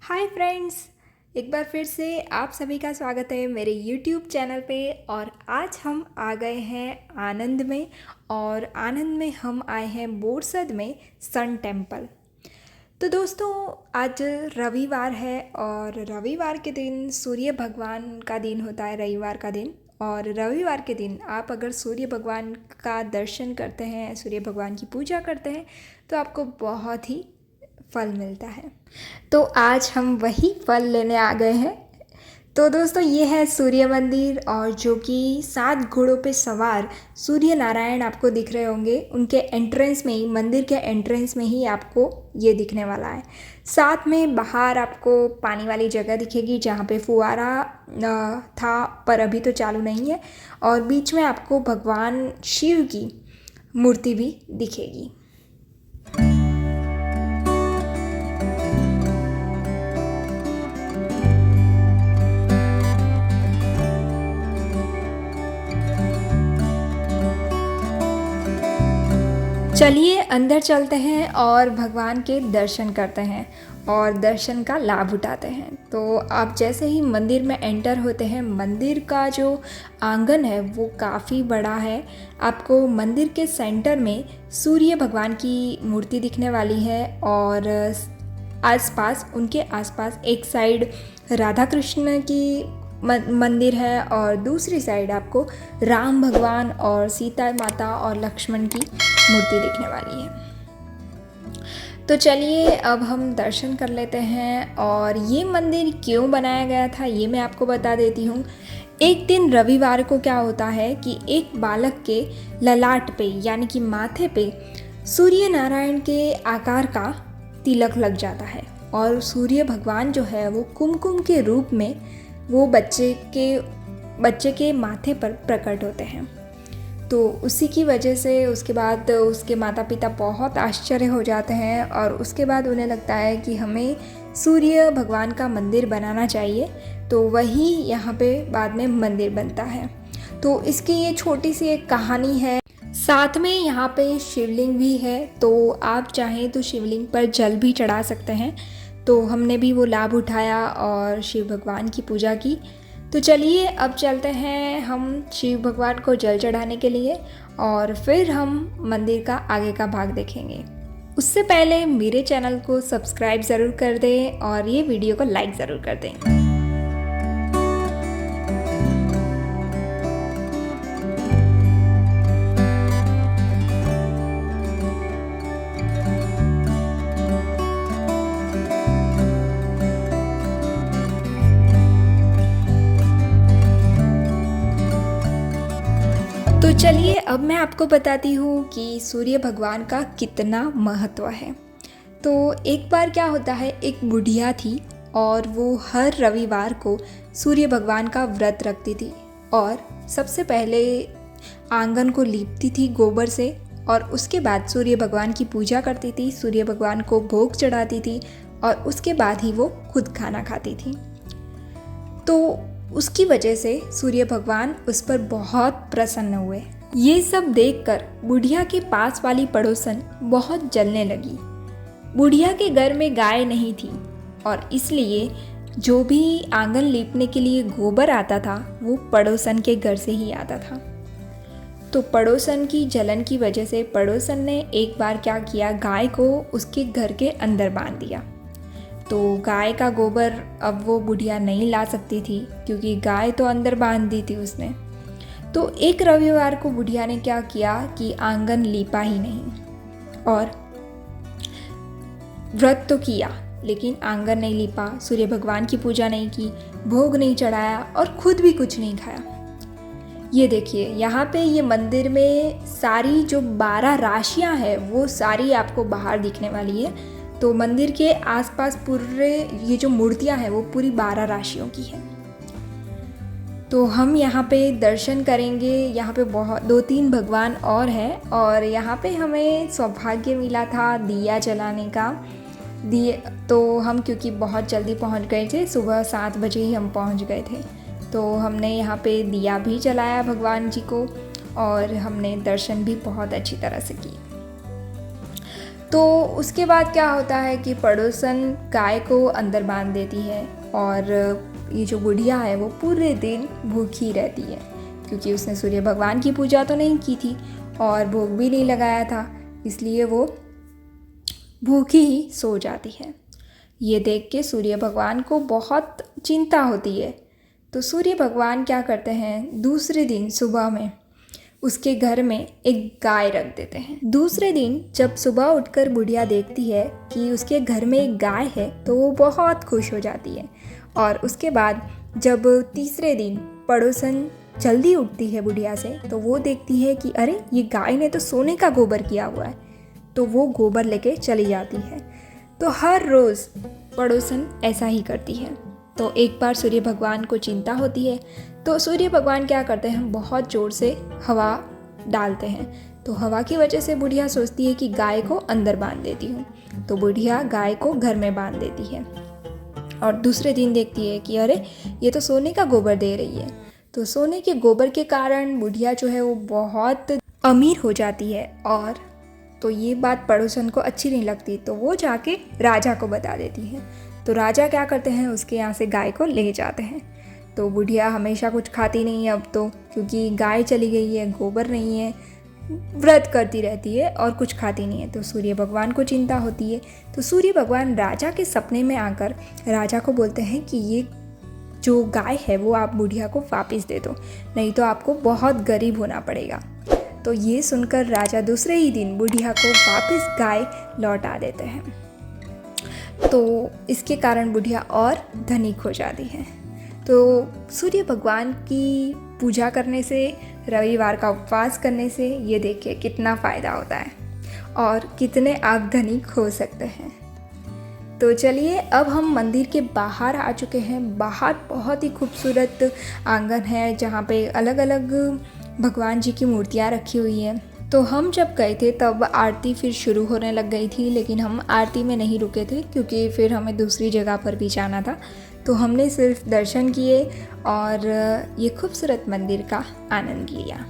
Hi friends, एक बार फिर से आप सभी का स्वागत है मेरे यूट्यूब चैनल पे। और आज हम आ गए हैं आनंद में। और आनंद में हम आए हैं बोरसद में सन टेम्पल। तो दोस्तों, आज रविवार है और रविवार के दिन सूर्य भगवान का दिन होता है, रविवार का दिन। और रविवार के दिन आप अगर सूर्य भगवान का दर्शन करते हैं, सूर्य भगवान की पूजा करते हैं, तो आपको बहुत ही फल मिलता है। तो आज हम वही फल लेने आ गए हैं। तो दोस्तों, ये है सूर्य मंदिर, और जो कि 7 घोड़ों पे सवार सूर्य नारायण आपको दिख रहे होंगे। उनके एंट्रेंस में ही, मंदिर के एंट्रेंस में ही आपको ये दिखने वाला है। साथ में बाहर आपको पानी वाली जगह दिखेगी जहाँ पे फुवारा था, पर अभी तो चालू नहीं है। और बीच में आपको भगवान शिव की मूर्ति भी दिखेगी। चलिए अंदर चलते हैं और भगवान के दर्शन करते हैं और दर्शन का लाभ उठाते हैं। तो आप जैसे ही मंदिर में एंटर होते हैं, मंदिर का जो आंगन है वो काफ़ी बड़ा है। आपको मंदिर के सेंटर में सूर्य भगवान की मूर्ति दिखने वाली है, और आसपास, उनके आसपास एक साइड राधा कृष्ण की मंदिर है, और दूसरी साइड आपको राम भगवान और सीता माता और लक्ष्मण की मूर्ति दिखने वाली है। तो चलिए अब हम दर्शन कर लेते हैं। और ये मंदिर क्यों बनाया गया था ये मैं आपको बता देती हूँ। एक दिन रविवार को क्या होता है कि एक बालक के ललाट पे, यानी कि माथे पे, सूर्य नारायण के आकार का तिलक लग जाता है, और सूर्य भगवान जो है वो कुमकुम के रूप में वो बच्चे के माथे पर प्रकट होते हैं। तो उसी की वजह से उसके बाद उसके माता पिता बहुत आश्चर्य हो जाते हैं, और उसके बाद उन्हें लगता है कि हमें सूर्य भगवान का मंदिर बनाना चाहिए। तो वही यहाँ पे बाद में मंदिर बनता है। तो इसकी ये छोटी सी एक कहानी है। साथ में यहाँ पे शिवलिंग भी है, तो आप चाहें तो शिवलिंग पर जल भी चढ़ा सकते हैं। तो हमने भी वो लाभ उठाया और शिव भगवान की पूजा की। तो चलिए अब चलते हैं हम शिव भगवान को जल चढ़ाने के लिए, और फिर हम मंदिर का आगे का भाग देखेंगे। उससे पहले मेरे चैनल को सब्सक्राइब ज़रूर कर दें और ये वीडियो को लाइक ज़रूर कर दें। तो चलिए अब मैं आपको बताती हूँ कि सूर्य भगवान का कितना महत्व है। तो एक बार क्या होता है, एक बुढ़िया थी और वो हर रविवार को सूर्य भगवान का व्रत रखती थी, और सबसे पहले आंगन को लीपती थी गोबर से, और उसके बाद सूर्य भगवान की पूजा करती थी, सूर्य भगवान को भोग चढ़ाती थी, और उसके बाद ही वो खुद खाना खाती थी। तो उसकी वजह से सूर्य भगवान उस पर बहुत प्रसन्न हुए। ये सब देखकर बुढ़िया के पास वाली पड़ोसन बहुत जलने लगी। बुढ़िया के घर में गाय नहीं थी, और इसलिए जो भी आंगन लीपने के लिए गोबर आता था वो पड़ोसन के घर से ही आता था। तो पड़ोसन की जलन की वजह से पड़ोसन ने एक बार क्या किया, गाय को उसके घर के अंदर बांध दिया। तो गाय का गोबर अब वो बुढ़िया नहीं ला सकती थी, क्योंकि गाय तो अंदर बांध दी थी उसने। तो एक रविवार को बुढ़िया ने क्या किया कि आंगन लीपा ही नहीं, और व्रत तो किया लेकिन आंगन नहीं लीपा, सूर्य भगवान की पूजा नहीं की, भोग नहीं चढ़ाया, और खुद भी कुछ नहीं खाया। ये देखिए यहाँ पे ये मंदिर में सारी जो 12 राशियाँ हैं वो सारी आपको बाहर दिखने वाली है। तो मंदिर के आसपास पूरे ये जो मूर्तियां हैं वो पूरी 12 राशियों की है। तो हम यहाँ पे दर्शन करेंगे। यहाँ पे बहुत 2-3 भगवान और हैं, और यहाँ पे हमें सौभाग्य मिला था दिया जलाने का। तो हम क्योंकि बहुत जल्दी पहुँच गए थे, सुबह 7 बजे ही हम पहुँच गए थे, तो हमने यहाँ पे दिया भी जलाया भगवान जी को, और हमने दर्शन भी बहुत अच्छी तरह से की। तो उसके बाद क्या होता है कि पड़ोसन गाय को अंदर बांध देती है और ये जो बुढ़िया है वो पूरे दिन भूखी रहती है, क्योंकि उसने सूर्य भगवान की पूजा तो नहीं की थी और भोग भी नहीं लगाया था, इसलिए वो भूखी ही सो जाती है। ये देख के सूर्य भगवान को बहुत चिंता होती है। तो सूर्य भगवान क्या करते हैं, दूसरे दिन सुबह में उसके घर में एक गाय रख देते हैं। दूसरे दिन जब सुबह उठकर बुढ़िया देखती है कि उसके घर में एक गाय है तो वो बहुत खुश हो जाती है। और उसके बाद जब तीसरे दिन पड़ोसन जल्दी उठती है बुढ़िया से तो वो देखती है कि अरे ये गाय ने तो सोने का गोबर किया हुआ है, तो वो गोबर लेके चली जाती है। तो हर रोज़ पड़ोसन ऐसा ही करती है। तो एक बार सूर्य भगवान को चिंता होती है, तो सूर्य भगवान क्या करते हैं, बहुत ज़ोर से हवा डालते हैं। तो हवा की वजह से बुढ़िया सोचती है कि गाय को अंदर बांध देती हूँ, तो बुढ़िया गाय को घर में बांध देती है। और दूसरे दिन देखती है कि अरे ये तो सोने का गोबर दे रही है। तो सोने के गोबर के कारण बुढ़िया जो है वो बहुत अमीर हो जाती है। और तो ये बात पड़ोसन को अच्छी नहीं लगती, तो वो जाके राजा को बता देती है। तो राजा क्या करते हैं, उसके यहाँ से गाय को ले जाते हैं। तो बुढ़िया हमेशा कुछ खाती नहीं है अब तो, क्योंकि गाय चली गई है, गोबर नहीं है, व्रत करती रहती है और कुछ खाती नहीं है। तो सूर्य भगवान को चिंता होती है। तो सूर्य भगवान राजा के सपने में आकर राजा को बोलते हैं कि ये जो गाय है वो आप बुढ़िया को वापस दे दो, नहीं तो आपको बहुत गरीब होना पड़ेगा। तो ये सुनकर राजा दूसरे ही दिन बुढ़िया को वापस गाय लौटा देते हैं। तो इसके कारण बुढ़िया और धनिक हो जाती है। तो सूर्य भगवान की पूजा करने से, रविवार का उपवास करने से ये देखिए कितना फ़ायदा होता है और कितने आप धनिक हो सकते हैं। तो चलिए अब हम मंदिर के बाहर आ चुके हैं। बाहर बहुत ही खूबसूरत आंगन है जहाँ पे अलग अलग भगवान जी की मूर्तियाँ रखी हुई हैं। तो हम जब गए थे तब आरती फिर शुरू होने लग गई थी, लेकिन हम आरती में नहीं रुके थे क्योंकि फिर हमें दूसरी जगह पर भी जाना था। तो हमने सिर्फ दर्शन किए और ये खूबसूरत मंदिर का आनंद लिया।